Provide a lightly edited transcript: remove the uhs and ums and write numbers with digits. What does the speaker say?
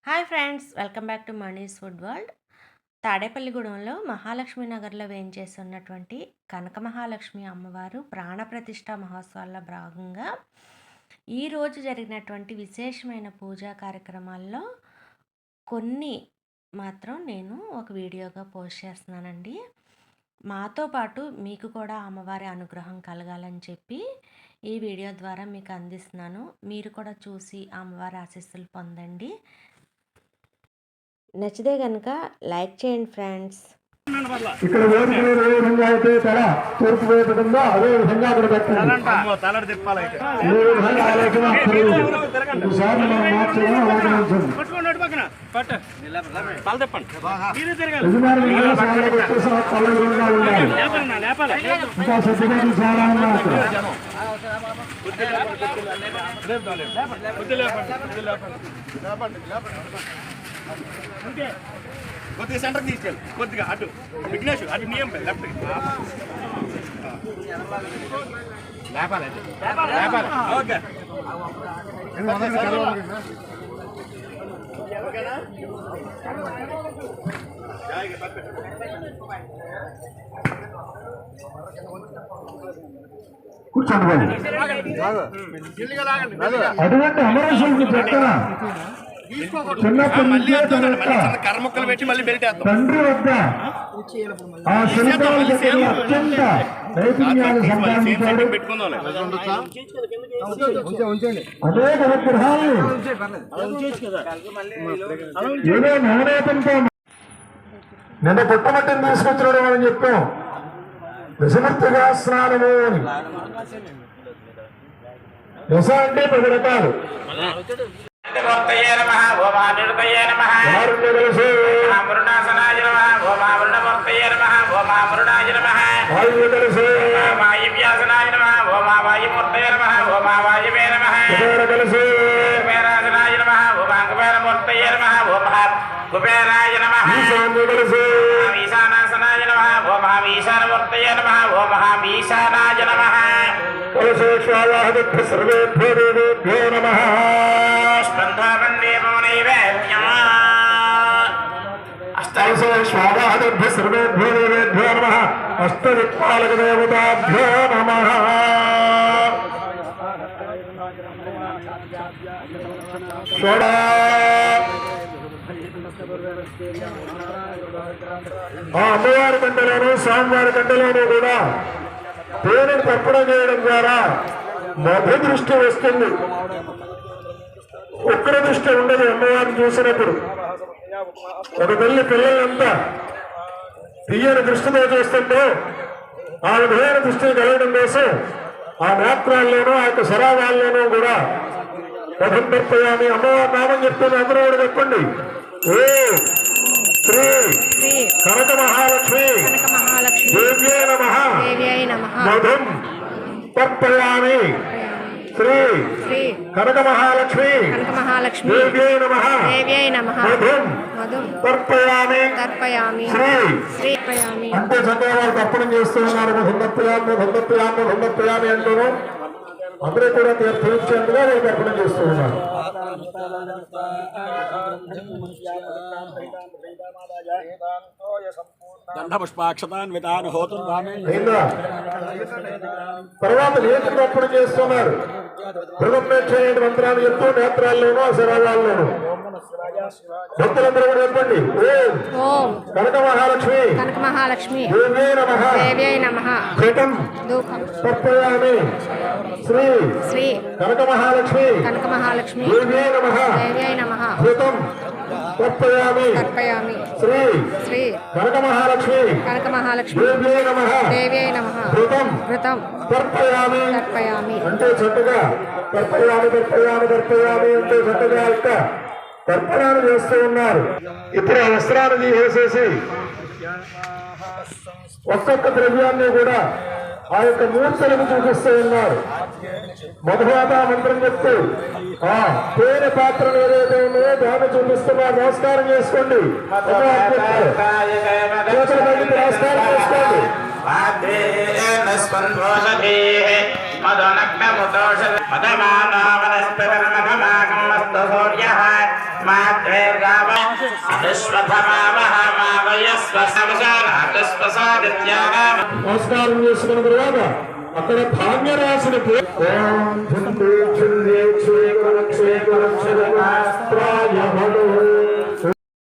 Hi friends, welcome back to Mani's food world. తాడేపల్లిగూడెంలో మహాలక్ష్మి నగర్లో వేయించేసి ఉన్నటువంటి కనక మహాలక్ష్మి అమ్మవారు ప్రాణప్రతిష్ఠ మహోత్సవాల్లో భాగంగా ఈరోజు జరిగినటువంటి విశేషమైన పూజా కార్యక్రమాల్లో కొన్ని మాత్రం నేను ఒక వీడియోగా పోస్ట్ చేస్తున్నానండి. మాతో పాటు మీకు కూడా అమ్మవారి అనుగ్రహం కలగాలని చెప్పి ఈ వీడియో ద్వారా మీకు అందిస్తున్నాను. మీరు కూడా చూసి అమ్మవారి ఆశీస్సులు పొందండి. నచ్చితే కనుక లైక్ చేయండి ఫ్రెండ్స్. ఇక్కడ వేడుకలు ఏ విధంగా అయితే తల తూర్పు వైపు ఉందో అదే విధంగా అక్కడ పెట్టండి. ఏ విధంగా ఆలోచన ఒకసారి మనం మార్చడం ఆలోచించండి. యజమాని సార్లు పెట్టేసి తల విధంగా ఉండాలి. ఇంకా సత్యగా చాలా ఉన్నారు. కొద్దిగా సెంటర్ తీసుకెళ్ళి కొద్దిగా అటు విఘ్నేష్ అటు నియం లెఫ్ట్ ఓకే కూర్చోండి. అటువంటి అమరేశ్వరుడు చెప్తా కర్మక్కలు పెట్టి మళ్ళీ బెల్ట్ తండ్రి వద్ద ఆ శిల్పాలు అత్యంత నైపుణ్యాలు సంపాదించాడు. అనేక విగ్రహాలు ఏదో నవనీతంతో నిన్న పుట్టమట్టిని తీసుకొచ్చినాడు అని చెప్పాం. దశమూర్తిగా స్నానము అని. దశ అంటే 10 రకాలు. కుబేరాయ నమః ఈశానాసనాయ నమః ఓం ఈశానమూర్తయ నమః ఓం ఈశానాయ నమః సర్వేభ్యో దేవేభ్యో నమః. సర్వేభ్యో దేవేభ్యో నమః. అష్టదిక్పాలక దేవతాభ్యో నమః. ఆ అమ్మవారి గంటలోను స్వామివారి గంటలోనూ కూడా తేనెను తప్పడం చేయడం ద్వారా మధ్య దృష్టి వస్తుంది. ఉగ్ర దృష్టి ఉండదు అమ్మవారిని చూసినప్పుడు. ఒక తల్లి పిల్లలంతా తీయని దృష్టితో చూస్తుంటే ఆ విధమైన దృష్టిని కలగడం కోసం ఆ నేత్రాల్లోనూ ఆ యొక్క శరాగాల్లోనూ కూడా పదం తప్పయామి అమ్మవారి నామం చెప్తుంది. అందరూ కూడా చెప్పండి. ఓ శ్రీ కనక మహాలక్ష్మి దేవ్యై నమః మధుం తర్పయామి. శ్రీ కనక మహాలక్ష్మి దేవ్యై నమః మధుం తర్పయామి. శ్రీ అంటే చక్కగా వారు తర్పణం చేస్తూ ఉన్నారు. ధందప్రయామి అంటూను అందరూ కూడా తీర్థించేందుగా వాళ్ళు తర్పణం చేస్తూ ఉన్నారు. తర్వాత నేత్ర తర్పణం చేస్తున్నారు. హృదయ మంత్రాలు చెప్తూ నేత్రాల్లోనూ శరాగాల్లోనూ భక్తులందరూ కూడా చెప్పండి. ఓం కనక మహాలక్ష్మి దేవ్యై నమః ఘటం తర్పయామి. శ్రీ కనక మహాలక్ష్మి దేవ్యై నమః ఘటం తర్పయామి. శ్రీ కనక మహాలక్ష్మి దేవ్యై నమః ఘటం తర్పయామి. అంటే చక్కగా తర్పయామి అంటే చక్కగా యొక్క తర్పణాలు చేస్తూ ఉన్నారు. ఇప్పుడు ఆ వస్త్రాలు తీసేసి ఒక్కొక్క ద్రవ్యాన్ని కూడా ఆ యొక్క మూర్తులను చూపిస్తూ ఉన్నారు. మధువాత మంత్రం చెప్తూ ఆ తేనె పాత్రలు ఏదైతే ఉన్నాయో దాన్ని చూపిస్తున్నారు. నమస్కారం చేసుకోండి. నమస్కారం చేసుకోండి. తస్మాద్వేర్గామ అనుష్వధమావహమావయస్వసమసానాతిస్వసాదిత్యానామ. నమస్కారం చేసుకున్న తర్వాత అక్కడ ధాన్య రాసిన ఓం ఝుండే ఝుండే క్షేకర క్షేకర క్షేకర